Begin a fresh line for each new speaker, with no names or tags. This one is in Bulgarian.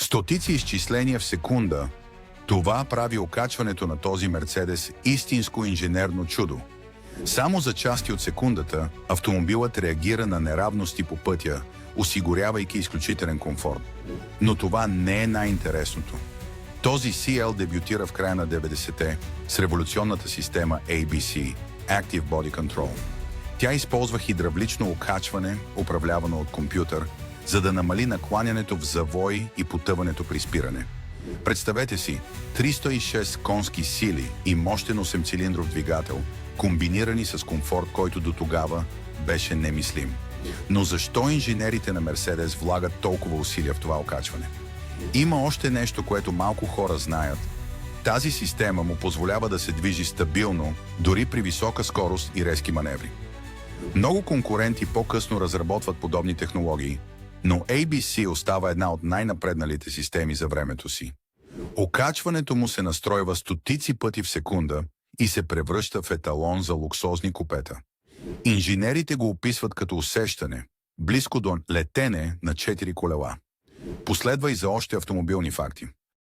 Стотици изчисления в секунда. Това прави окачването на този Мерцедес истинско инженерно чудо. Само за части от секундата автомобилът реагира на неравности по пътя, осигурявайки изключителен комфорт. Но това не е най-интересното. Този CL дебютира в края на 90-те с революционната система ABC – Active Body Control. Тя използва хидравлично окачване, управлявано от компютър, за да намали накланянето в завой и потъването при спиране. Представете си 306 конски сили и мощен 8-цилиндров двигател, комбинирани с комфорт, който до тогава беше немислим. Но защо инженерите на Мерцедес влагат толкова усилия в това окачване? Има още нещо, което малко хора знаят. Тази система му позволява да се движи стабилно, дори при висока скорост и резки маневри. Много конкуренти по-късно разработват подобни технологии, но ABC остава една от най-напредналите системи за времето си. Окачването му се настройва стотици пъти в секунда и се превръща в еталон за луксозни купета. Инженерите го описват като усещане, близко до летене на 4 колела. Последва и за още автомобилни факти.